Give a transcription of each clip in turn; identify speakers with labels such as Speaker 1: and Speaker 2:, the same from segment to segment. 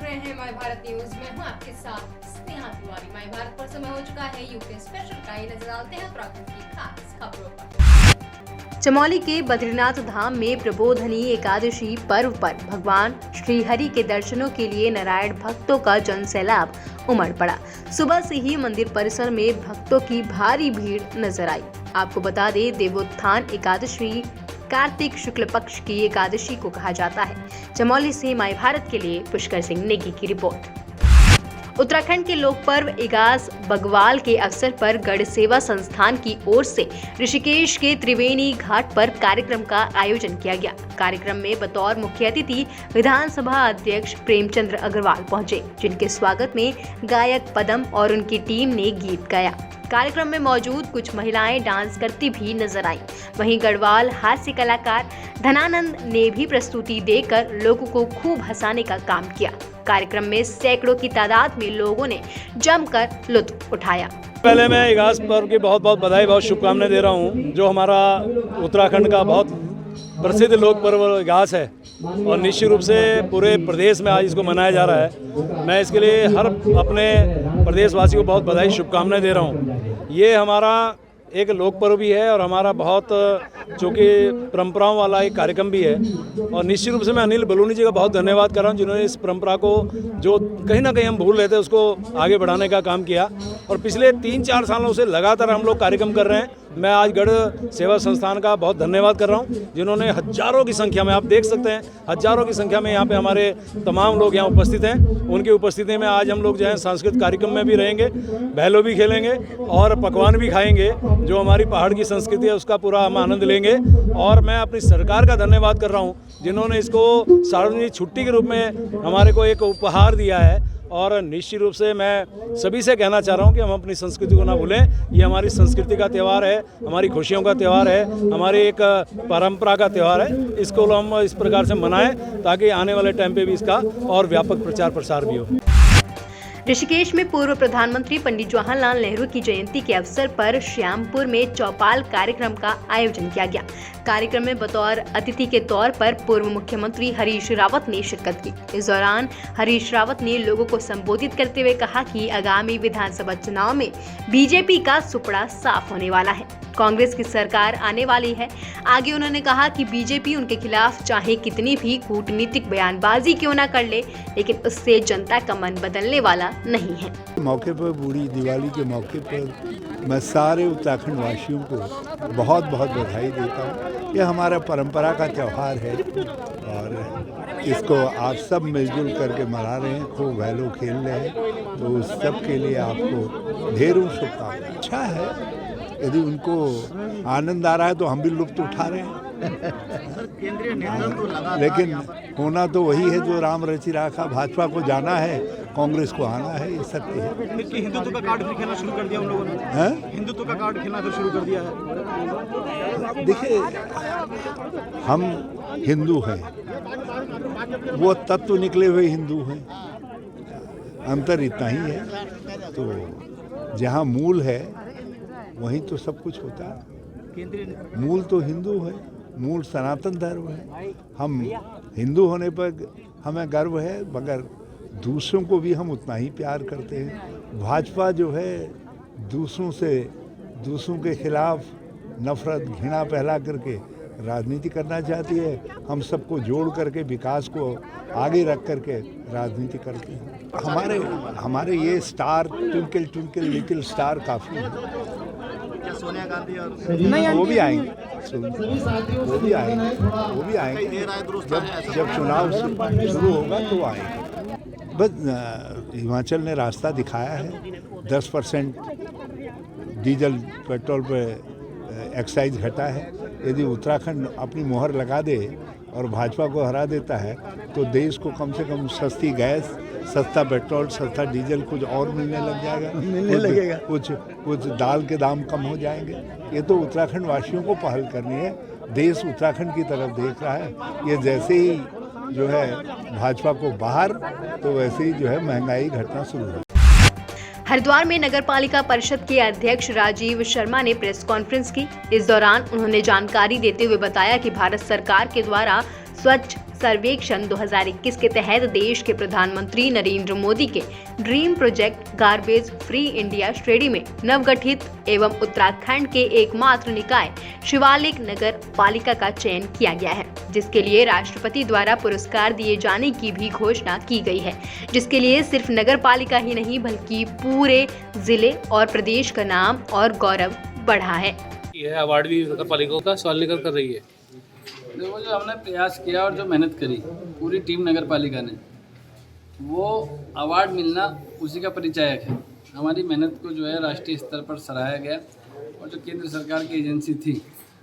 Speaker 1: देख रहे हैं माय भारत न्यूज में हूं आपके साथ स्नेहा तिवारी। माय भारत पर समय हो चुका है यूपी स्पेशल का। नजर डालते हैं उत्तराखंड की खास खबरों पर। चमोली के बद्रीनाथ धाम में प्रबोधनी एकादशी पर्व पर भगवान श्री हरि के दर्शनों के लिए नारायण भक्तों का जनसैलाब उमड़ पड़ा। सुबह से ही मंदिर परिसर में भक्तों की भारी भीड़ नजर आई। आपको बता दें, देवोत्थान एकादशी कार्तिक शुक्ल पक्ष की एकादशी को कहा जाता है। चमोली से माय भारत के लिए पुष्कर सिंह नेगी की रिपोर्ट। उत्तराखंड के लोक पर्व इगास बगवाल के अवसर पर गढ़ सेवा संस्थान की ओर से ऋषिकेश के त्रिवेणी घाट पर कार्यक्रम का आयोजन किया गया। कार्यक्रम में बतौर मुख्य अतिथि विधानसभा अध्यक्ष प्रेमचंद्र अग्रवाल पहुंचे, जिनके स्वागत में गायक पदम और उनकी टीम ने गीत गाया। कार्यक्रम में मौजूद कुछ महिलाएं डांस करती भी नजर आईं। वहीं गढ़वाल हास्य कलाकार धनानंद ने भी प्रस्तुति देकर लोगों को खूब हंसाने का काम किया। कार्यक्रम में सैकड़ों की तादाद में लोगों ने जमकर लुत्फ उठाया।
Speaker 2: पहले मैं इगास पर्व की बहुत बहुत बधाई, बहुत शुभकामनाएं दे रहा हूं। जो हमारा उत्तराखंड का बहुत प्रसिद्ध लोक पर्व इगास है और निश्चित रूप से पूरे प्रदेश में आज इसको मनाया जा रहा है। मैं इसके लिए हर अपने प्रदेशवासी को बहुत बधाई, शुभकामनाएं दे रहा हूं। ये हमारा एक लोक पर्व भी है और हमारा बहुत चूँकि परंपराओं वाला एक कार्यक्रम भी है। और निश्चित रूप से मैं अनिल बलूनी जी का बहुत धन्यवाद कर रहा हूँ, जिन्होंने इस परंपरा को जो कहीं ना कहीं हम भूल रहे थे उसको आगे बढ़ाने का काम किया। और पिछले 3-4 सालों से लगातार हम लोग कार्यक्रम कर रहे हैं। मैं आज गढ़ सेवा संस्थान का बहुत धन्यवाद कर रहा हूं, जिन्होंने हजारों की संख्या में, आप देख सकते हैं हजारों की संख्या में यहाँ पे हमारे तमाम लोग यहाँ उपस्थित हैं। उनकी उपस्थिति में आज हम लोग जो है सांस्कृतिक कार्यक्रम में भी रहेंगे, बहलो भी खेलेंगे और पकवान भी खाएंगे। जो हमारी पहाड़ की संस्कृति है उसका पूरा हम आनंद लेंगे। और मैं अपनी सरकार का धन्यवाद कर रहा हूँ, जिन्होंने इसको सार्वजनिक छुट्टी के रूप में हमारे को एक उपहार दिया है। और निश्चित रूप से मैं सभी से कहना चाह रहा हूं कि हम अपनी संस्कृति को ना भूलें। ये हमारी संस्कृति का त्यौहार है, हमारी खुशियों का त्यौहार है, हमारी एक परंपरा का त्यौहार है। इसको हम इस प्रकार से मनाएं ताकि आने वाले टाइम पे भी इसका और व्यापक प्रचार प्रसार भी हो।
Speaker 1: ऋषिकेश में पूर्व प्रधानमंत्री पंडित जवाहरलाल नेहरू की जयंती के अवसर पर श्यामपुर में चौपाल कार्यक्रम का आयोजन किया गया। कार्यक्रम में बतौर अतिथि के तौर पर पूर्व मुख्यमंत्री हरीश रावत ने शिरकत की। इस दौरान हरीश रावत ने लोगों को संबोधित करते हुए कहा कि आगामी विधानसभा चुनाव में बीजेपी का सुपड़ा साफ होने वाला है, कांग्रेस की सरकार आने वाली है। आगे उन्होंने कहा कि बीजेपी उनके खिलाफ चाहे कितनी भी कूटनीतिक बयानबाजी क्यों न कर ले, लेकिन उससे जनता का मन बदलने वाला नहीं है।
Speaker 3: मौके पर बूढ़ी दिवाली के मौके पर मैं सारे उत्तराखंड वासियों को बहुत बहुत बधाई देता हूँ। ये हमारा परंपरा का त्यौहार है और इसको आप सब मिलजुल करके मना रहे हैं, खूब बहलो खेल रहे हैं। तो उस सब के लिए आपको ढेरों शुभकामनाएं। अच्छा है, यदि उनको आनंद आ रहा है तो हम भी लुत्फ उठा रहे हैं। लेकिन होना तो वही है जो राम रचि राखा। भाजपा को जाना है, कांग्रेस को आना है, ये सब है।
Speaker 4: हिंदुत्व का कार्ड फिर खेलना शुरू कर दिया उन लोगों ने। हिंदुत्व का कार्ड खेलना फिर शुरू कर दिया है।
Speaker 3: देखिए, हम हिंदू हैं, वो तत्व निकले हुए हिंदू हैं। अंतर इतना ही है। तो जहाँ मूल है वहीं तो सब कुछ होता है। मूल तो हिंदू है, मूल सनातन धर्म है। हम हिंदू होने पर हमें गर्व है, मगर दूसरों को भी हम उतना ही प्यार करते हैं। भाजपा जो है दूसरों के खिलाफ नफरत घृणा फैला करके राजनीति करना चाहती है। हम सबको जोड़ करके विकास को आगे रख करके राजनीति करते हैं। हमारे ये star twinkle twinkle little star काफ़ी है।
Speaker 4: क्या सोनिया गांधी और
Speaker 3: वो भी आएंगे, वो भी आएंगे जब चुनाव शुरू होगा तो आएंगे। बस हिमाचल ने रास्ता दिखाया है। 10% डीजल पेट्रोल पर एक्साइज घटा है। यदि उत्तराखंड अपनी मोहर लगा दे और भाजपा को हरा देता है तो देश को कम से कम सस्ती गैस, सस्ता पेट्रोल, सस्ता डीजल कुछ और मिलने लगेगा। कुछ दाल के दाम कम हो जाएंगे। ये तो उत्तराखंड वासियों को पहल करनी है। देश उत्तराखंड की तरफ देख रहा है। ये जैसे ही जो है भाजपा को बाहर, तो वैसे ही जो है महंगाई घटना शुरू हो।
Speaker 1: हरिद्वार में नगर पालिका परिषद के अध्यक्ष राजीव शर्मा ने प्रेस कॉन्फ्रेंस की। इस दौरान उन्होंने जानकारी देते हुए बताया कि भारत सरकार के द्वारा स्वच्छ सर्वेक्षण 2021 के तहत देश के प्रधानमंत्री नरेंद्र मोदी के dream project garbage free India श्रेणी में नवगठित एवं उत्तराखंड के एकमात्र निकाय शिवालिक नगर पालिका का चयन किया गया है, जिसके लिए राष्ट्रपति द्वारा पुरस्कार दिए जाने की भी घोषणा की गई है, जिसके लिए सिर्फ नगर पालिका ही नहीं बल्कि पूरे जिले और प्रदेश का नाम और गौरव बढ़ा है।
Speaker 5: यह अवार्ड भी नगर पालिका का सवाल लेकर कर रही है। देखो, जो हमने प्रयास किया और जो मेहनत करी पूरी टीम नगर पालिका ने, वो अवार्ड मिलना उसी का परिचायक है। हमारी मेहनत को जो है राष्ट्रीय स्तर पर सराहा गया और जो केंद्र सरकार की एजेंसी थी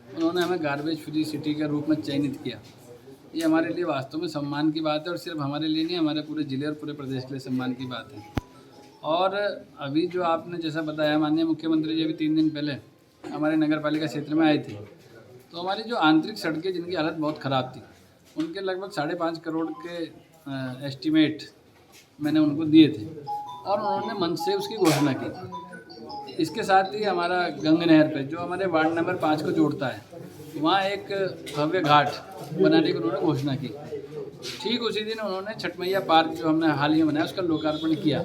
Speaker 5: उन्होंने हमें गार्बेज फ्री सिटी के रूप में चयनित किया। ये हमारे लिए वास्तव में सम्मान की बात है और सिर्फ हमारे लिए नहीं, हमारे पूरे जिले और पूरे प्रदेश के लिए सम्मान की बात है। और अभी जो आपने जैसा बताया, माननीय मुख्यमंत्री जी अभी 3 दिन पहले हमारे नगर पालिका क्षेत्र में आए थे, तो हमारी जो आंतरिक सड़कें जिनकी हालत बहुत ख़राब थी, उनके लगभग 5.5 करोड़ के एस्टीमेट मैंने उनको दिए थे और उन्होंने मंच से उसकी घोषणा की। इसके साथ ही हमारा गंग नहर पे जो हमारे वार्ड नंबर 5 को जोड़ता है, वहाँ एक भव्य घाट बनाने की उन्होंने घोषणा की। ठीक उसी दिन उन्होंने छठ मैया पार्क जो हमने हाल ही में बनाया उसका लोकार्पण किया।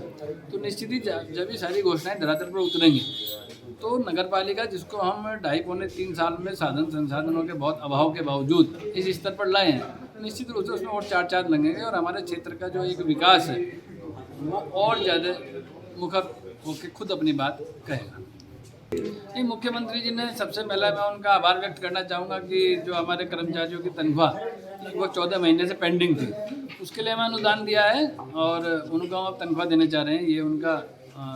Speaker 5: तो निश्चित ही जब ये सारी घोषणाएं धरातल पर उतरेंगी तो नगर पालिका, जिसको हम 2.5-3 साल में साधन संसाधनों के बहुत अभाव के बावजूद इस स्तर पर लाए हैं, निश्चित रूप से उसमें और 4 चांद लगेंगे और हमारे क्षेत्र का जो एक विकास है वो और ज़्यादा मुखर होकर खुद अपनी बात कहेगा। नहीं, मुख्यमंत्री जी ने सबसे पहला मैं उनका आभार व्यक्त करना चाहूँगा कि जो हमारे कर्मचारियों की तनख्वाह वो 14 महीने से पेंडिंग थी, उसके लिए हमें अनुदान दिया है और उनको हम अब तनख्वाह देने चाह रहे हैं। ये उनका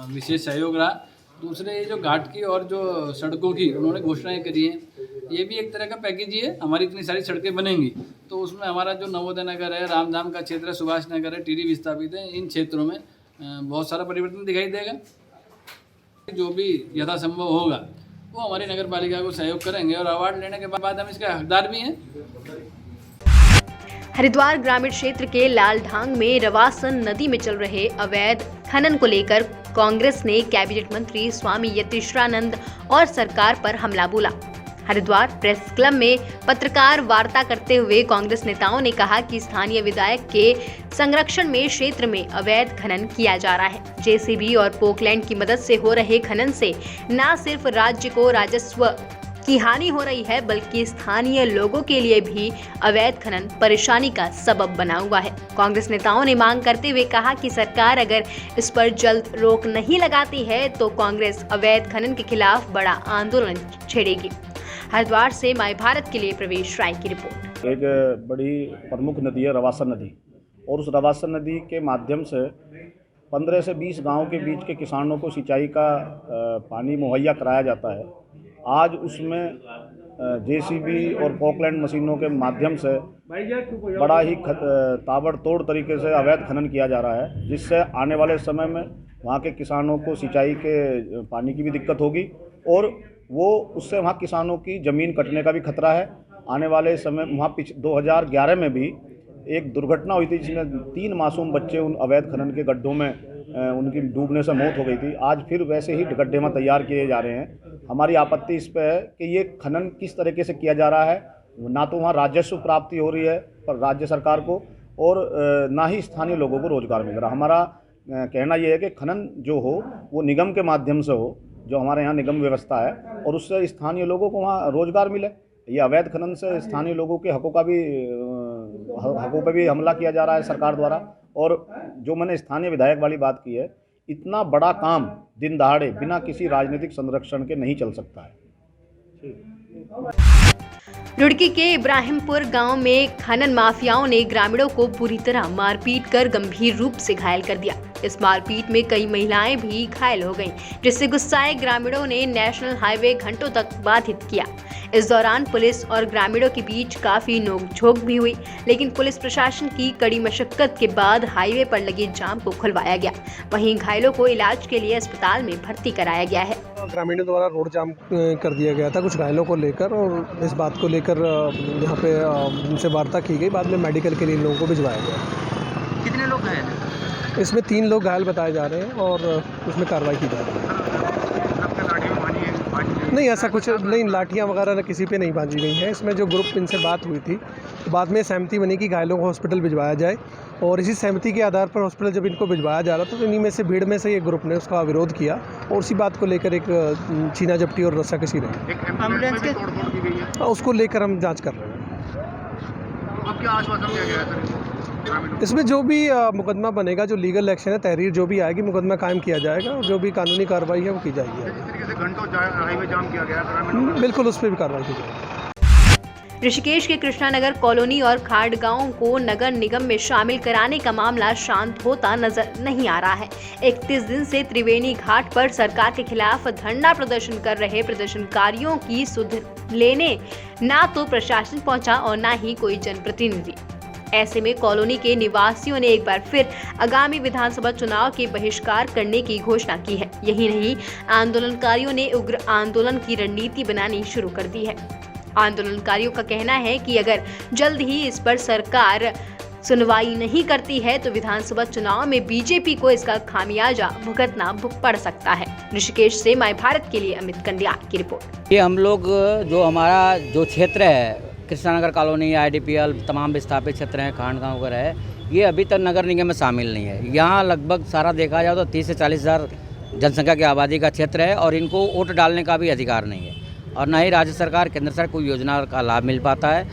Speaker 5: विशेष सहयोग रहा। दूसरे, ये जो घाट की और जो सड़कों की उन्होंने घोषणाएं करी हैं, ये भी एक तरह का पैकेज ही है। हमारी इतनी सारी सड़कें बनेंगी तो उसमें हमारा जो नवोदय नगर है, रामधाम का क्षेत्र है, सुभाष नगर है, टीरी विस्थापित है, इन क्षेत्रों में बहुत सारा परिवर्तन दिखाई देगा। जो भी यथासंभव होगा वो हमारी नगर पालिका को सहयोग करेंगे और अवार्ड लेने के बाद हम इसके हकदार भी हैं।
Speaker 1: हरिद्वार ग्रामीण क्षेत्र के लालढांग में रवासन नदी में चल रहे अवैध खनन को लेकर कांग्रेस ने कैबिनेट मंत्री स्वामी यतीश्वरानंद और सरकार पर हमला बोला। हरिद्वार प्रेस क्लब में पत्रकार वार्ता करते हुए कांग्रेस नेताओं ने कहा कि स्थानीय विधायक के संरक्षण में क्षेत्र में अवैध खनन किया जा रहा है। जेसीबी और पोकलैंड की मदद से हो रहे खनन से न सिर्फ राज्य को राजस्व की हानि हो रही है बल्कि स्थानीय लोगों के लिए भी अवैध खनन परेशानी का सबब बना हुआ है। कांग्रेस नेताओं ने मांग करते हुए कहा कि सरकार अगर इस पर जल्द रोक नहीं लगाती है तो कांग्रेस अवैध खनन के खिलाफ बड़ा आंदोलन छेड़ेगी। हरिद्वार से माय भारत के लिए प्रवेश राय की रिपोर्ट।
Speaker 6: एक बड़ी प्रमुख नदी है रवासन नदी, और उस रवासन नदी के माध्यम से 15 से 20 गांव के बीच के किसानों को सिंचाई का पानी मुहैया कराया जाता है। आज उसमें जेसीबी और पोकलैंड मशीनों के माध्यम से बड़ा ही ताबड़तोड़ तरीके से अवैध खनन किया जा रहा है, जिससे आने वाले समय में वहाँ के किसानों को सिंचाई के पानी की भी दिक्कत होगी और उससे वहाँ किसानों की ज़मीन कटने का भी खतरा है। आने वाले समय वहाँ 2011 में भी एक दुर्घटना हुई थी जिसमें 3 मासूम बच्चे उन अवैध खनन के गड्ढों में उनकी डूबने से मौत हो गई थी। आज फिर वैसे ही गड्ढे में तैयार किए जा रहे हैं। हमारी आपत्ति इस पर है कि ये खनन किस तरीके से किया जा रहा है। ना तो वहाँ राजस्व प्राप्ति हो रही है पर राज्य सरकार को, और ना ही स्थानीय लोगों को रोजगार मिल रहा। हमारा कहना यह है कि खनन जो हो वो निगम के माध्यम से हो, जो हमारे यहाँ निगम व्यवस्था है, और उससे स्थानीय लोगों को वहाँ रोजगार मिले। ये अवैध खनन से स्थानीय लोगों के हकों पर भी हमला किया जा रहा है सरकार द्वारा। और जो मैंने स्थानीय विधायक वाली बात की है, इतना बड़ा काम दिन दहाड़े बिना किसी राजनीतिक संरक्षण के नहीं चल सकता है।
Speaker 1: रुड़की के इब्राहिमपुर गांव में खनन माफियाओं ने ग्रामीणों को बुरी तरह मारपीट कर गंभीर रूप से घायल कर दिया। इस मारपीट में कई महिलाएं भी घायल हो गईं, जिससे गुस्साए ग्रामीणों ने नेशनल हाईवे घंटों तक बाधित किया। इस दौरान पुलिस और ग्रामीणों के बीच काफी नोकझोंक भी हुई, लेकिन पुलिस प्रशासन की कड़ी मशक्कत के बाद हाईवे पर लगे जाम को खुलवाया गया। वहीं घायलों को इलाज के लिए अस्पताल में भर्ती कराया गया है।
Speaker 7: ग्रामीणों द्वारा रोड जाम कर दिया गया था कुछ घायलों को लेकर, और इस बात को लेकर यहाँ पे उनसे वार्ता की गई। बाद में मेडिकल के लिए इन लोगों को भिजवाया गया।
Speaker 8: कितने लोग घायल हैं?
Speaker 7: इसमें 3 लोग घायल बताए जा रहे हैं और उसमें कार्रवाई की जा रही है। नहीं, ऐसा कुछ नहीं, लाठियाँ वगैरह ना किसी पे नहीं बांधी गई हैं। इसमें जो ग्रुप इनसे बात हुई थी, तो बाद में सहमति बनी कि घायलों को हॉस्पिटल भिजवाया जाए, और इसी सहमति के आधार पर हॉस्पिटल जब इनको भिजवाया जा रहा था तो इन्हीं में से भीड़ में से ये ग्रुप ने उसका विरोध किया और उसी बात को लेकर एक छीना झपटी और रस्साकशी रही।
Speaker 4: एम्बुलेंस में तोड़फोड़ की गई है।
Speaker 7: उसको लेकर हम जाँच कर रहे हैं।
Speaker 4: अब क्या आश्वासन दिया गया है सर?
Speaker 7: इसमें जो भी मुकदमा बनेगा, जो लीगल एक्शन है, तहरीर जो भी आएगी, मुकदमा कायम किया जाएगा और जो भी कानूनी कार्रवाई है वो की जाएगी।
Speaker 4: जिस तरीके से घंटों हाईवे जाम किया गया है ग्रामीणों का,
Speaker 7: बिल्कुल उस पर भी कार्रवाई की जाएगी।
Speaker 1: ऋषिकेश के कृष्णानगर कॉलोनी और खाड़ गांव को नगर निगम में शामिल कराने का मामला शांत होता नजर नहीं आ रहा है। 31 दिन से त्रिवेणी घाट पर सरकार के खिलाफ धरना प्रदर्शन कर रहे प्रदर्शनकारियों की सुध लेने ना तो प्रशासन पहुंचा और ना ही कोई जनप्रतिनिधि। ऐसे में कॉलोनी के निवासियों ने एक बार फिर आगामी विधानसभा चुनाव के बहिष्कार करने की घोषणा की है। यही नहीं, आंदोलनकारियों ने उग्र आंदोलन की रणनीति बनानी शुरू कर दी है। आंदोलनकारियों का कहना है कि अगर जल्द ही इस पर सरकार सुनवाई नहीं करती है तो विधानसभा चुनाव में बीजेपी को इसका खामियाजा भुगतना पड़ सकता है। ऋषिकेश से माय भारत के लिए अमित कंडियाल की रिपोर्ट।
Speaker 8: ये हम लोग जो हमारा जो क्षेत्र है, कृष्णानगर कॉलोनी, IDPL, तमाम विस्थापित क्षेत्र हैं, खांड गाँव वगैरह है, ये अभी तक नगर निगम में शामिल नहीं है। यहाँ लगभग सारा देखा जाए तो 30 से 40 हज़ार जनसंख्या की आबादी का क्षेत्र है और इनको वोट डालने का भी अधिकार नहीं है और न ही राज्य सरकार, केंद्र सरकार कोई योजना का लाभ मिल पाता है।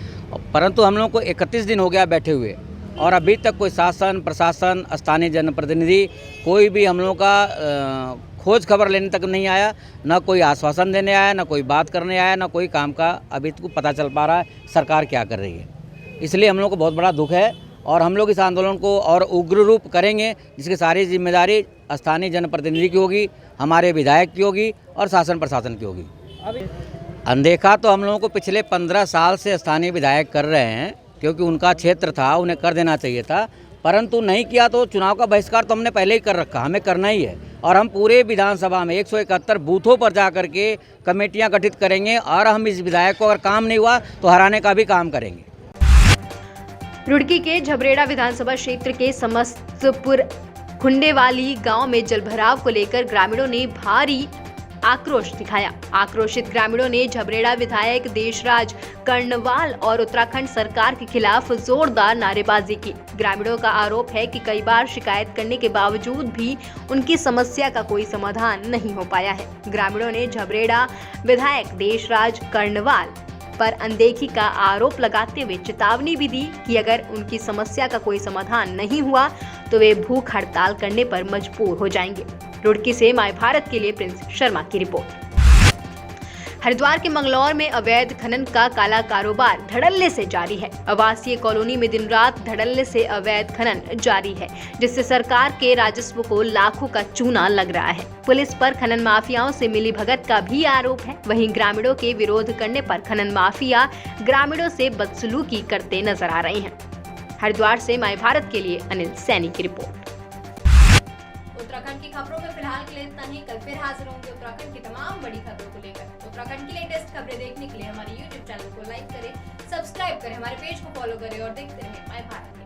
Speaker 8: परंतु हम लोग को 31 दिन हो गया बैठे हुए और अभी तक कोई शासन, प्रशासन, स्थानीय जनप्रतिनिधि कोई भी हम लोग का खोज खबर लेने तक नहीं आया, ना कोई आश्वासन देने आया, ना कोई बात करने आया, ना कोई काम का अभी तक पता चल पा रहा है सरकार क्या कर रही है। इसलिए हम लोग को बहुत बड़ा दुख है और हम लोग इस आंदोलन को और उग्र रूप करेंगे, जिसकी सारी जिम्मेदारी स्थानीय जनप्रतिनिधि की होगी, हमारे विधायक की होगी और शासन प्रशासन की होगी। अनदेखा तो हम लोगों को पिछले 15 साल से स्थानीय विधायक कर रहे हैं, क्योंकि उनका क्षेत्र था, उन्हें कर देना चाहिए था, परंतु नहीं किया तो चुनाव का बहिष्कार तो हमने पहले ही कर रखा, हमें करना ही है। और हम पूरे विधानसभा में 171 बूथों पर जा कर के कमेटियां गठित करेंगे और हम इस विधायक को अगर काम नहीं हुआ तो हराने का भी काम करेंगे।
Speaker 1: रुड़की के झबरेड़ा विधानसभा क्षेत्र के समस्तपुर खुंडेवाली गांव में जलभराव को लेकर ग्रामीणों ने भारी आक्रोश दिखाया। आक्रोशित ग्रामीणों ने झबरेड़ा विधायक देशराज कर्णवाल और उत्तराखंड सरकार के खिलाफ जोरदार नारेबाजी की। ग्रामीणों का आरोप है कि कई बार शिकायत करने के बावजूद भी उनकी समस्या का कोई समाधान नहीं हो पाया है। ग्रामीणों ने झबरेड़ा विधायक देशराज कर्णवाल पर अनदेखी का आरोप लगाते हुए चेतावनी भी दी कि अगर उनकी समस्या का कोई समाधान नहीं हुआ तो वे भूख हड़ताल करने पर मजबूर हो जाएंगे। रुड़की से माय भारत के लिए प्रिंस शर्मा की रिपोर्ट। हरिद्वार के मंगलौर में अवैध खनन का काला कारोबार धड़ल्ले से जारी है। आवासीय कॉलोनी में दिन रात धड़ल्ले से अवैध खनन जारी है, जिससे सरकार के राजस्व को लाखों का चूना लग रहा है। पुलिस पर खनन माफियाओं से मिली भगत का भी आरोप है। वहीं ग्रामीणों के विरोध करने पर खनन माफिया ग्रामीणों से बदसलूकी करते नजर आ रहे हैं। हरिद्वार से माय भारत के लिए अनिल सैनी की रिपोर्ट। उत्तराखंड की खबरों में फिलहाल के लिए इतना ही। कल फिर हाजिर होंगे उत्तराखंड की तमाम बड़ी खबरों को लेकर। उत्तराखंड की लेटेस्ट खबरें देखने के लिए हमारे YouTube चैनल को लाइक करें, सब्सक्राइब करें, हमारे पेज को फॉलो करें और देखते रहें माय भारत।